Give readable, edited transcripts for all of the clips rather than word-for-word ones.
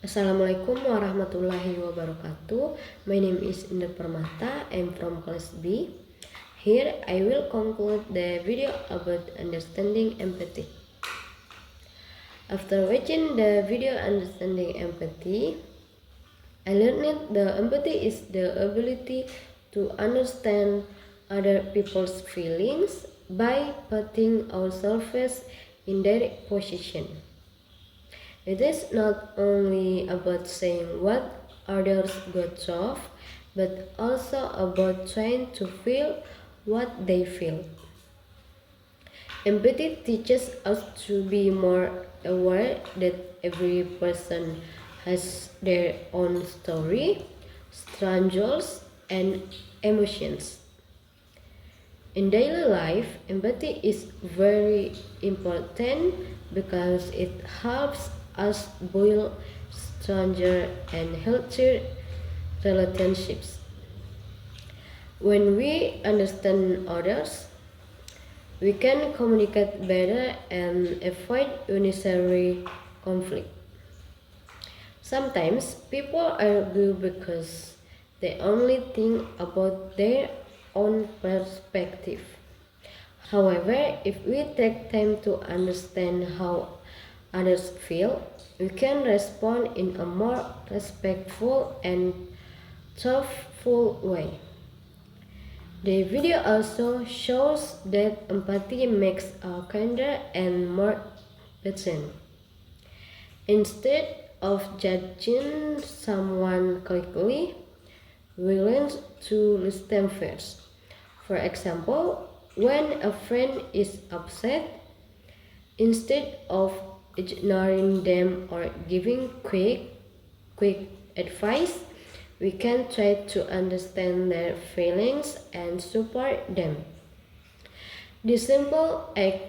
Assalamualaikum warahmatullahi wabarakatuh. My name is Indra Permata. I'm from class B. Here I will conclude the video about understanding empathy. After watching the video understanding empathy, I learned that empathy is the ability to understand other people's feelings by putting ourselves in their position. It is not only about saying what others got off, but also about trying to feel what they feel. Empathy teaches us to be more aware that every person has their own story, struggles, and emotions. In daily life, empathy is very important because it helps us build stronger and healthier relationships. When we understand others, we can communicate better and avoid unnecessary conflict. Sometimes people argue because they only think about their own perspective. However, if we take time to understand how others feel, we can respond in a more respectful and thoughtful way. The video also shows that empathy makes us kinder and more patient. Instead of judging someone quickly, we learn to listen first. For example, when a friend is upset, instead of ignoring them or giving quick advice, we can try to understand their feelings and support them. This simple act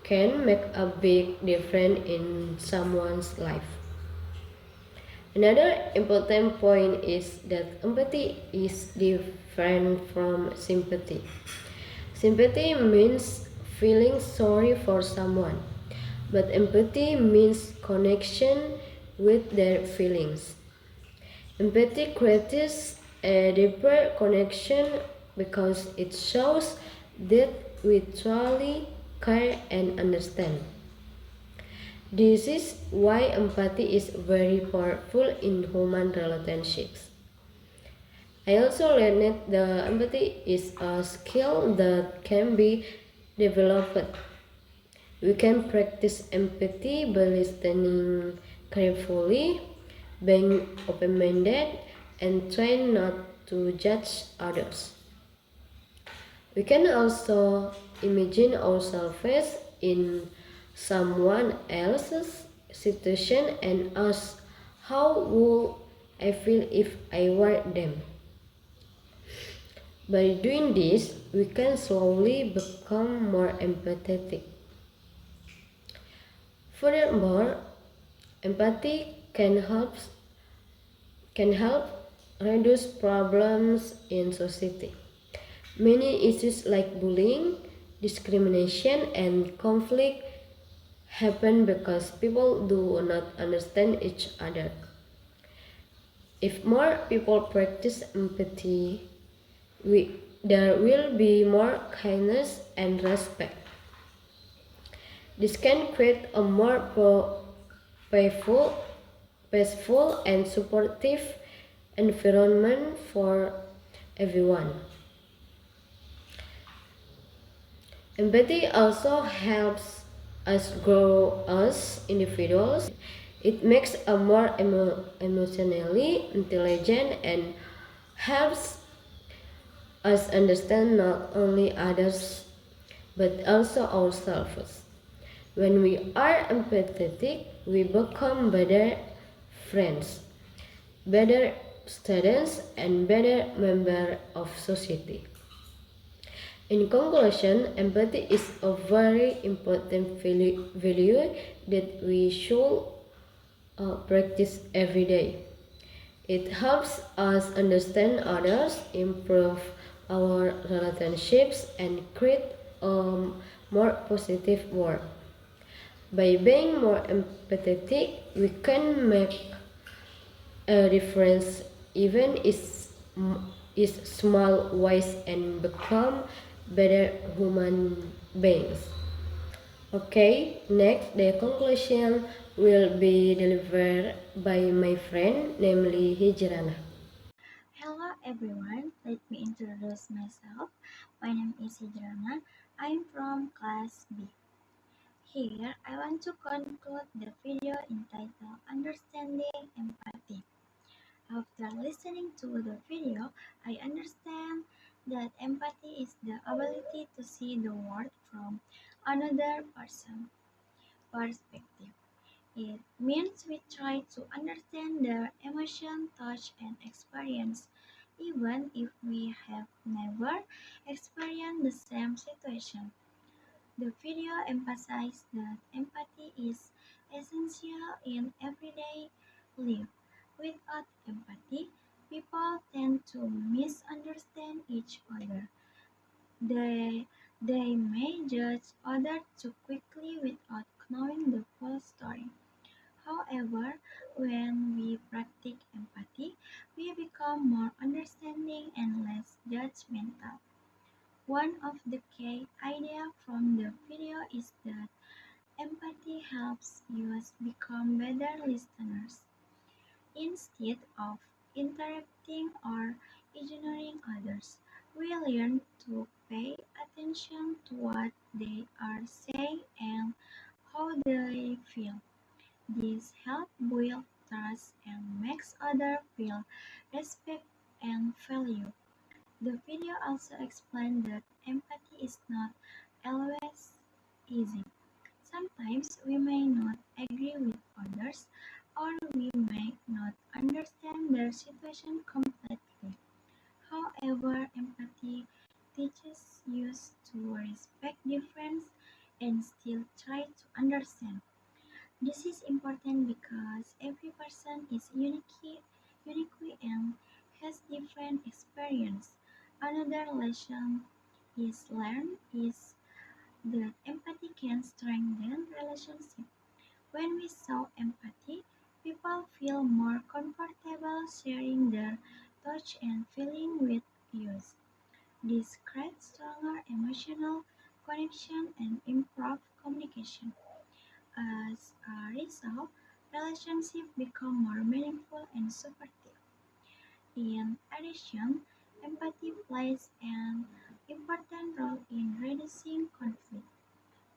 can make a big difference in someone's life. Another important point is that empathy is different from sympathy. Sympathy means feeling sorry for someone, but empathy means connection with their feelings. Empathy creates a deeper connection because it shows that we truly care and understand. This is why empathy is very powerful in human relationships. I also learned that empathy is a skill that can be developed. We can practice empathy by listening carefully, being open-minded, and trying not to judge others. We can also imagine ourselves in someone else's situation and ask, how would I feel if I were them? By doing this, we can slowly become more empathetic. Furthermore, empathy can help reduce problems in society. Many issues like bullying, discrimination, and conflict happen because people do not understand each other. If more people practice empathy, there will be more kindness and respect. This can create a more peaceful and supportive environment for everyone. Empathy also helps us grow as individuals. It makes us more emotionally intelligent and helps us understand not only others but also ourselves. When we are empathetic, we become better friends, better students, and better members of society. In conclusion, empathy is a very important value that we should practice every day. It helps us understand others, improve our relationships, and create a more positive world. By being more empathetic, we can make a difference even is small ways and become better human beings. Okay, next the conclusion will be delivered by my friend, namely Hijrana. Hello everyone, let me introduce myself. My name is Hijrana. I'm from class B. Here, I want to conclude the video entitled Understanding Empathy. After listening to the video, I understand that empathy is the ability to see the world from another person's perspective. It means we try to understand their emotion, touch, and experience, even if we have never experienced the same situation. The video emphasized that empathy is essential in everyday life. Without empathy, people tend to misunderstand each other. They may judge others too quickly without knowing the full story. However, when we practice empathy, we become more understanding and less judgmental. One of the key ideas from the video is that empathy helps us become better listeners. Instead of interrupting or ignoring others, we learn to pay attention to what they are saying and how they feel. This helps build trust and makes others feel respect and value. The video also explained that empathy is not always easy. Sometimes we may not agree with others or we may not understand their situation completely. However, empathy teaches us to respect difference and still try to understand. This is important because every person is unique and has different experience. Another lesson is learned is that empathy can strengthen relationships. When we show empathy, people feel more comfortable sharing their thoughts and feeling with us. This creates stronger emotional connection and improve communication. As a result, relationships become more meaningful and supportive. In addition, empathy plays an important role in reducing conflict.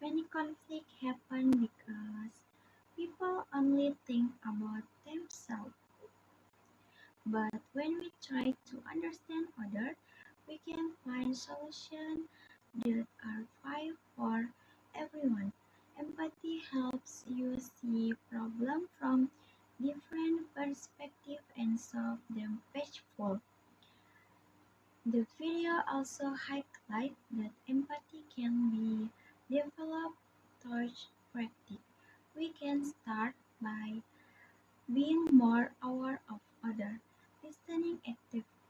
Many conflicts happen because people only think about themselves. But when we try to understand others, we can find solutions that are fair for everyone. Empathy helps you see problems from different perspectives and solve them peacefully. The video also highlights that empathy can be developed through practice. We can start by being more aware of others, listening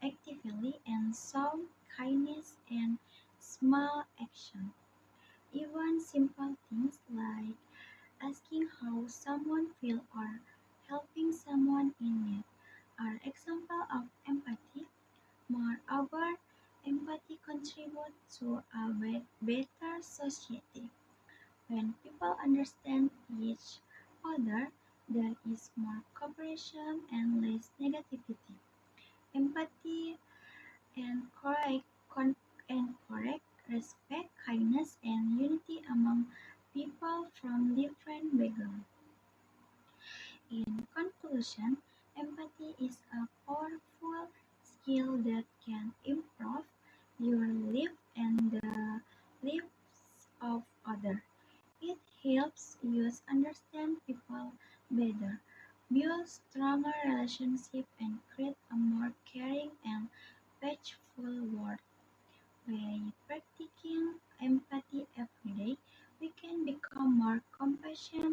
actively, and showing kindness and small action. Even simple things like asking how someone feels or helping someone in need are examples of empathy. Moreover, empathy contributes to a better society. When people understand each other, there is more cooperation and less negativity. Empathy encourage, con- encourage respect, kindness, and unity among people from different backgrounds. In conclusion, empathy is a powerful skill that can improve your life and the lives of others. It helps us understand people better, build stronger relationships, and create a more caring and peaceful world. By practicing empathy every day, we can become more compassionate